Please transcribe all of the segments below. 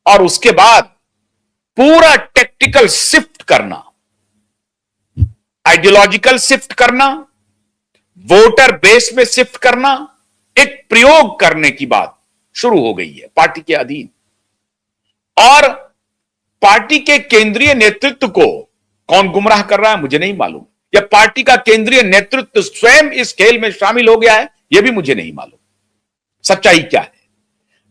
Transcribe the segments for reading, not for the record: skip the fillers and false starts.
और उसके बाद पूरा टेक्टिकल शिफ्ट करना, आइडियोलॉजिकल शिफ्ट करना, वोटर बेस में शिफ्ट करना, एक प्रयोग करने की बात शुरू हो गई है पार्टी के अधीन। और पार्टी के केंद्रीय नेतृत्व को कौन गुमराह कर रहा है मुझे नहीं मालूम, या पार्टी का केंद्रीय नेतृत्व स्वयं इस खेल में शामिल हो गया है यह भी मुझे नहीं मालूम सच्चाई क्या है।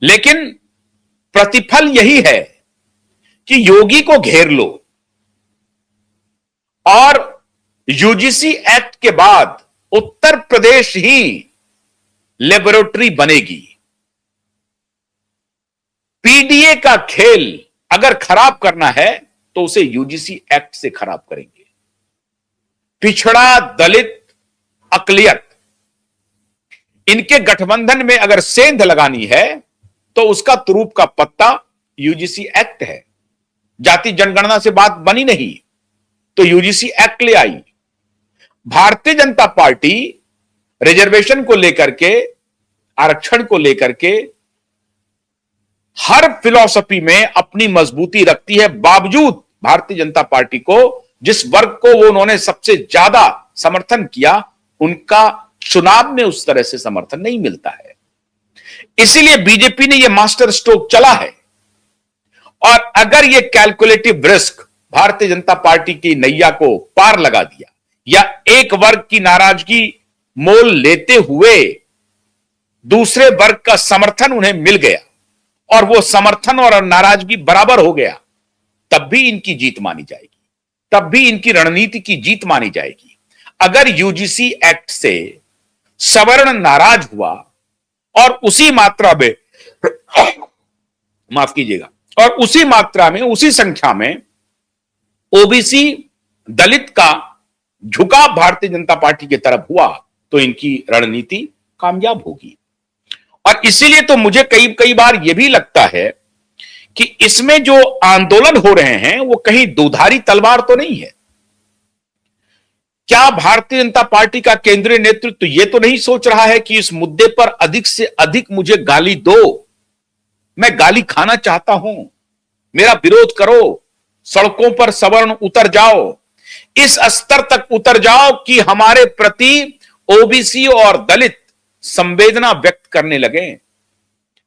लेकिन प्रतिफल यही है कि योगी को घेर लो और यूजीसी एक्ट के बाद उत्तर प्रदेश ही लेबोरेटरी बनेगी। पीडीए का खेल अगर खराब करना है तो उसे यूजीसी एक्ट से खराब करेंगे। पिछड़ा, दलित, अकलियत, इनके गठबंधन में अगर सेंध लगानी है तो उसका तुरूप का पत्ता यूजीसी एक्ट है। जाति जनगणना से बात बनी नहीं तो यूजीसी एक्ट ले आई। भारतीय जनता पार्टी रिजर्वेशन को लेकर के, आरक्षण को लेकर के हर फिलॉसफी में अपनी मजबूती रखती है, बावजूद भारतीय जनता पार्टी को जिस वर्ग को वो उन्होंने सबसे ज्यादा समर्थन किया उनका चुनाव में उस तरह से समर्थन नहीं मिलता है। इसीलिए बीजेपी ने यह मास्टर स्ट्रोक चला है। और अगर यह calculative risk Bharatiya Janata party की नैया को पार लगा दिया या एक वर्ग की नाराजगी मोल लेते हुए दूसरे वर्ग का समर्थन उन्हें मिल गया और वो समर्थन और नाराजगी बराबर हो गया, तब भी इनकी जीत मानी जाएगी, तब भी इनकी रणनीति की जीत मानी जाएगी। अगर यूजीसी एक्ट से सवर्ण नाराज हुआ और उसी मात्रा में माफ कीजिएगा, और उसी मात्रा में, उसी संख्या में ओबीसी, दलित का झुकाव भारतीय जनता पार्टी की तरफ हुआ तो इनकी रणनीति कामयाब होगी। और इसीलिए तो मुझे कई कई बार यह भी लगता है कि इसमें जो आंदोलन हो रहे हैं वो कहीं दुधारी तलवार तो नहीं है। क्या भारतीय जनता पार्टी का केंद्रीय नेतृत्व यह तो नहीं सोच रहा है कि इस मुद्दे पर अधिक से अधिक मुझे गाली दो, मैं गाली खाना चाहता हूं, मेरा विरोध करो, सड़कों पर सवर्ण उतर जाओ, इस स्तर तक उतर जाओ कि हमारे प्रति ओबीसी और दलित संवेदना व्यक्त करने लगे,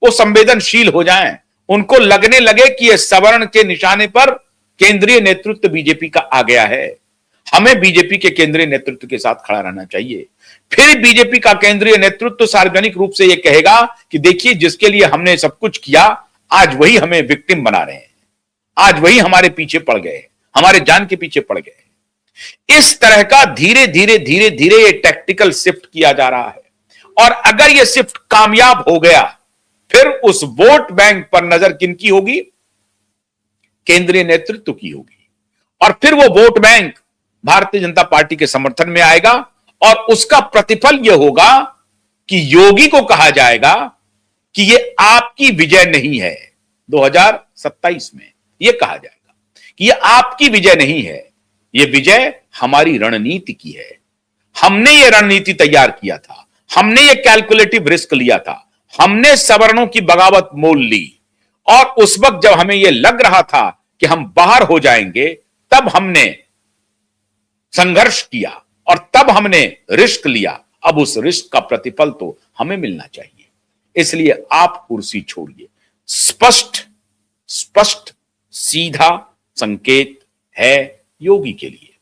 वो संवेदनशील हो जाएं, उनको लगने लगे कि यह सवर्ण के निशाने पर केंद्रीय नेतृत्व बीजेपी का आ गया है, हमें बीजेपी के केंद्रीय नेतृत्व के साथ खड़ा रहना चाहिए। फिर बीजेपी का केंद्रीय नेतृत्व सार्वजनिक रूप से यह कहेगा कि देखिए जिसके लिए हमने सब कुछ किया आज वही हमें विक्टिम बना रहे हैं, आज वही हमारे पीछे पड़ गए, हमारे जान के पीछे पड़ गए। इस तरह का धीरे धीरे धीरे धीरे ये टैक्टिकल शिफ्ट किया जा रहा है। और अगर यह शिफ्ट कामयाब हो गया फिर उस वोट बैंक पर नजर किनकी होगी? केंद्रीय नेतृत्व की होगी। और फिर वो vote bank Bharatiya Janata party के समर्थन में आएगा और उसका प्रतिफल यह होगा कि योगी को कहा जाएगा कि यह आपकी विजय नहीं है। 2027 में यह कहा जाएगा कि यह आपकी विजय नहीं है, यह विजय हमारी रणनीति की है। हमने यह रणनीति तैयार किया था, हमने यह कैलकुलेटिव रिस्क लिया था, हमने सवर्णों की बगावत मोल ली और उस वक्त जब हमें यह लग रहा था कि हम बाहर हो जाएंगे तब हमने संघर्ष किया और तब हमने रिस्क लिया। अब उस रिस्क का प्रतिफल तो हमें मिलना चाहिए। इसलिए आप कुर्सी छोड़िए। स्पष्ट स्पष्ट सीधा संकेत है योगी के लिए।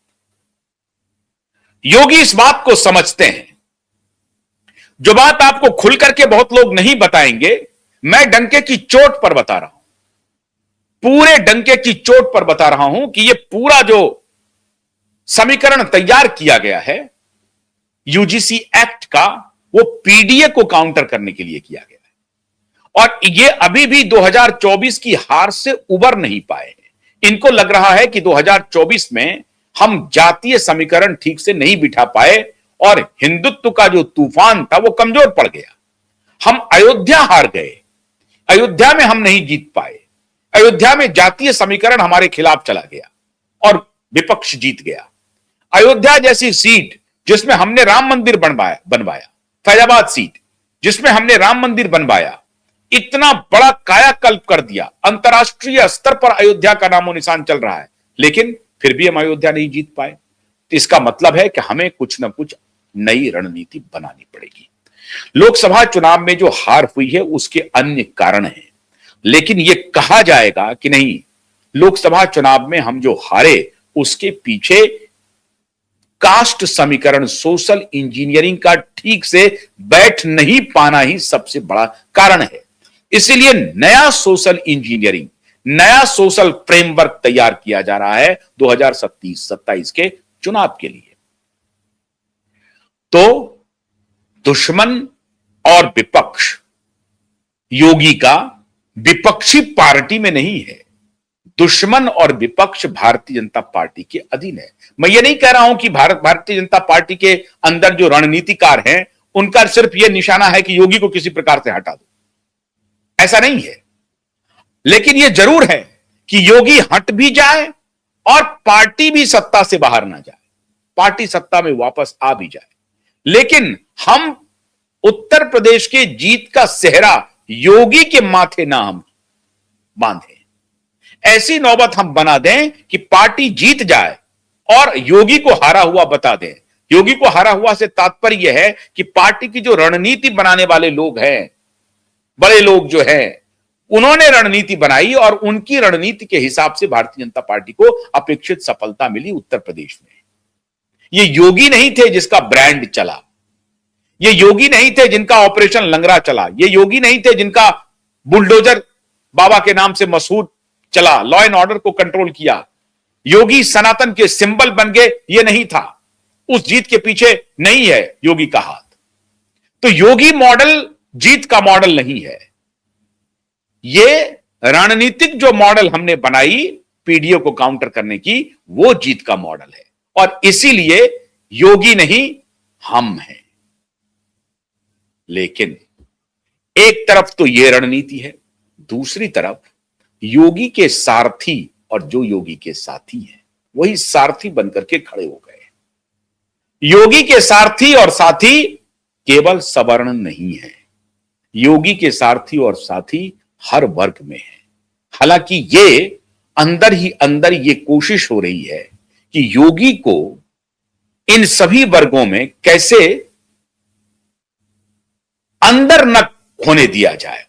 योगी इस बात को समझते हैं, जो बात आपको खुल करके बहुत लोग नहीं बताएंगे, मैं डंके की चोट पर बता रहा हूं, पूरे डंके की चोट पर बता रहा हूं कि यह पूरा जो समीकरण तैयार किया गया है यूजीसी एक्ट का, वो पीडीए को काउंटर करने के लिए किया गया है। और ये अभी भी 2024 की हार से उबर नहीं पाए हैं। इनको लग रहा है कि 2024 में हम जातीय समीकरण ठीक से नहीं बिठा पाए और हिंदुत्व का जो तूफान था वो कमजोर पड़ गया। हम अयोध्या हार गए, अयोध्या में हम नहीं जीत पाए, अयोध्या में जातीय समीकरण हमारे खिलाफ चला गया और विपक्ष जीत गया। अयोध्या जैसी सीट जिसमें हमने राम मंदिर बनवाया, फैजाबाद सीट जिसमें हमने राम मंदिर बनवाया, इतना बड़ा कायाकल्प कर दिया, अंतरराष्ट्रीय स्तर पर अयोध्या का नामो निशान चल रहा है, लेकिन फिर भी हम अयोध्या नहीं जीत पाए। तो इसका मतलब है कि हमें कुछ ना कुछ नई रणनीति बनानी पड़ेगी। लोकसभा चुनाव में जो हार हुई है उसके अन्य कारण हैं, लेकिन यह कहा जाएगा कि नहीं, लोकसभा चुनाव में हम जो हारे उसके पीछे कास्ट समीकरण, सोशल इंजीनियरिंग का ठीक से बैठ नहीं पाना ही सबसे बड़ा कारण है। इसीलिए नया सोशल इंजीनियरिंग, नया सोशल फ्रेमवर्क तैयार किया जा रहा है 2027 के चुनाव के लिए। तो दुश्मन और विपक्ष योगी का विपक्षी पार्टी में नहीं है, दुश्मन और विपक्ष भारतीय जनता पार्टी के अधीन है। मैं ये नहीं कह रहा हूं कि भारतीय जनता पार्टी के अंदर जो रणनीतिकार हैं उनका सिर्फ यह निशाना है कि योगी को किसी प्रकार से हटा दो, ऐसा नहीं है। लेकिन यह जरूर है कि योगी हट भी जाए और पार्टी भी सत्ता से बाहर ना जाए, पार्टी सत्ता में वापस आ भी जाए, लेकिन हम उत्तर प्रदेश के जीत का सेहरा योगी के माथे ना हम बांधे। ऐसी नौबत हम बना दें कि पार्टी जीत जाए और योगी को हारा हुआ बता दें। योगी को हारा हुआ से तात्पर्य यह है कि पार्टी की जो रणनीति बनाने वाले लोग हैं, बड़े लोग जो हैं, उन्होंने रणनीति बनाई और उनकी रणनीति के हिसाब से भारतीय जनता पार्टी को अपेक्षित सफलता मिली उत्तर प्रदेश में। ये योगी नहीं थे जिसका ब्रांड चला, ये योगी नहीं थे जिनका ऑपरेशन लंगरा चला, ये योगी नहीं थे जिनका बुलडोजर बाबा के नाम से मशहूर चला, लॉ एंड ऑर्डर को कंट्रोल किया। योगी सनातन के सिंबल बन गए, ये नहीं था। उस जीत के पीछे नहीं है योगी का हाथ। तो योगी मॉडल जीत का मॉडल नहीं है। ये रणनीतिक जो मॉडल हमने बनाई पीडीओ को काउंटर करने की, वो जीत का मॉडल है और इसीलिए योगी नहीं हम हैं। लेकिन एक तरफ तो यह रणनीति है, दूसरी तरफ योगी के सारथी और जो योगी के साथी हैं वही सारथी बनकर के खड़े हो गए। योगी के सारथी और साथी केवल सवर्ण नहीं है, योगी के सारथी और साथी हर वर्ग में है। हालांकि ये अंदर ही अंदर ये कोशिश हो रही है कि योगी को इन सभी वर्गों में कैसे अंदर न होने दिया जाए,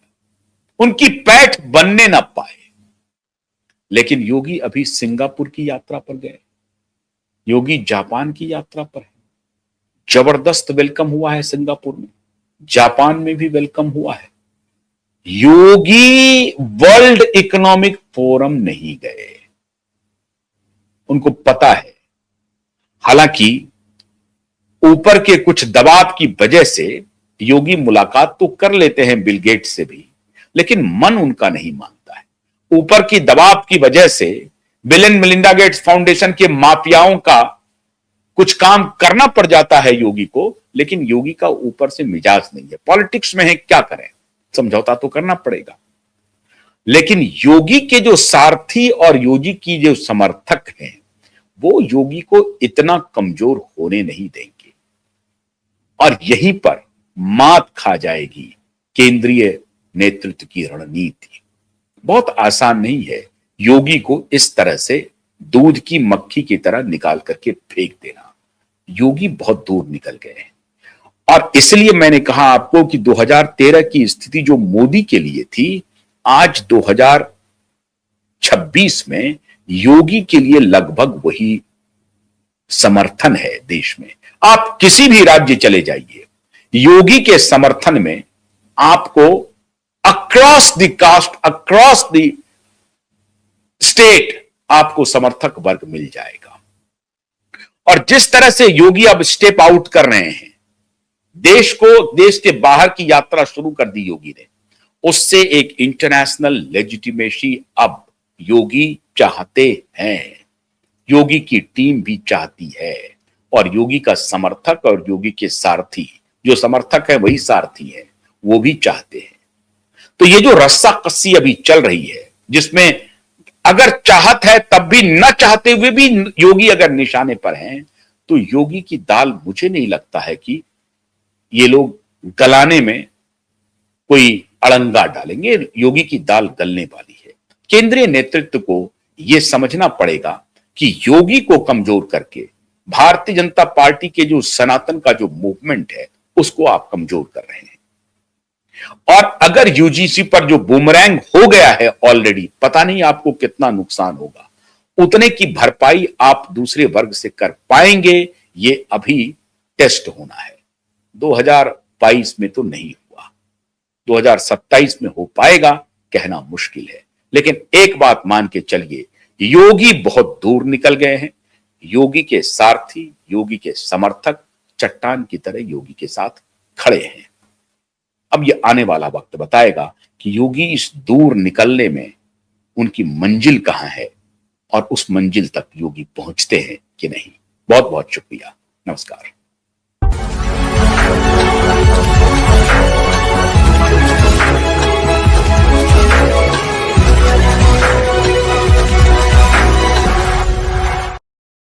उनकी पैठ बनने न पाए। लेकिन योगी अभी सिंगापुर की यात्रा पर गए, योगी जापान की यात्रा पर है, जबरदस्त वेलकम हुआ है सिंगापुर में, जापान में भी वेलकम हुआ है। योगी वर्ल्ड इकोनॉमिक फोरम नहीं गए, उनको पता है। हालांकि ऊपर के कुछ दबाव की वजह से योगी मुलाकात तो कर लेते हैं बिल गेट्स से भी, लेकिन मन उनका नहीं मानता है। ऊपर की दबाव की वजह से bill and Melinda Gates foundation के माफियाओं का कुछ काम करना पड़ जाता है योगी को, लेकिन योगी का ऊपर से मिजाज नहीं है। पॉलिटिक्स में है, क्या करें, समझौता तो करना पड़ेगा। लेकिन योगी के जो सारथी और योगी की जो समर्थक हैं वो योगी को इतना कमजोर होने नहीं देंगे और यहीं पर मात खा जाएगी केंद्रीय नेतृत्व की रणनीति। बहुत आसान नहीं है योगी को इस तरह से दूध की मक्खी की तरह निकाल करके फेंक देना। योगी बहुत दूर निकल गए हैं और इसलिए मैंने कहा आपको कि 2013 की स्थिति जो मोदी के लिए थी, आज 2026 में योगी के लिए लगभग वही समर्थन है देश में। आप किसी भी राज्य चले जाइए, योगी के समर्थन में आपको across the caste, across the state आपको समर्थक वर्ग मिल जाएगा। और जिस तरह से योगी अब स्टेप आउट कर रहे हैं, देश को, देश के बाहर की यात्रा शुरू कर दी योगी ने, उससे एक इंटरनेशनल लेजिटिमेसी अब योगी चाहते हैं, योगी की टीम भी चाहती है और योगी का समर्थक और योगी के सारथी, जो समर्थक है वही सारथी है, वो भी चाहते हैं। तो ये जो रस्सा कस्सी अभी चल रही है, जिसमें अगर चाहत है तब भी न चाहते हुए भी योगी अगर निशाने पर हैं, तो योगी की दाल मुझे नहीं लगता है कि ये लोग गलाने में कोई अड़ंगा डालेंगे। योगी की दाल गलने वाली है। केंद्रीय नेतृत्व को यह समझना पड़ेगा कि योगी को कमजोर करके भारतीय जनता पार्टी के जो सनातन का जो मूवमेंट है उसको आप कमजोर कर रहे हैं। और अगर यूजीसी पर जो बूमरैंग हो गया है ऑलरेडी, पता नहीं आपको कितना नुकसान होगा। उतने की भरपाई आप दूसरे वर्ग से कर पाएंगे, ये अभी टेस्ट होना है। 2022 में तो नहीं हुआ, 2027 में हो पाएगा कहना मुश्किल है। लेकिन एक बात मान के चलिए, योगी बहुत दूर निकल गए हैं। योगी के सारथी, योगी के समर्थक चट्टान की तरह योगी के साथ खड़े हैं। अब ये आने वाला वक्त बताएगा कि योगी इस दूर निकलने में उनकी मंजिल कहां है और उस मंजिल तक योगी पहुंचते हैं कि नहीं। बहुत बहुत शुक्रिया। नमस्कार।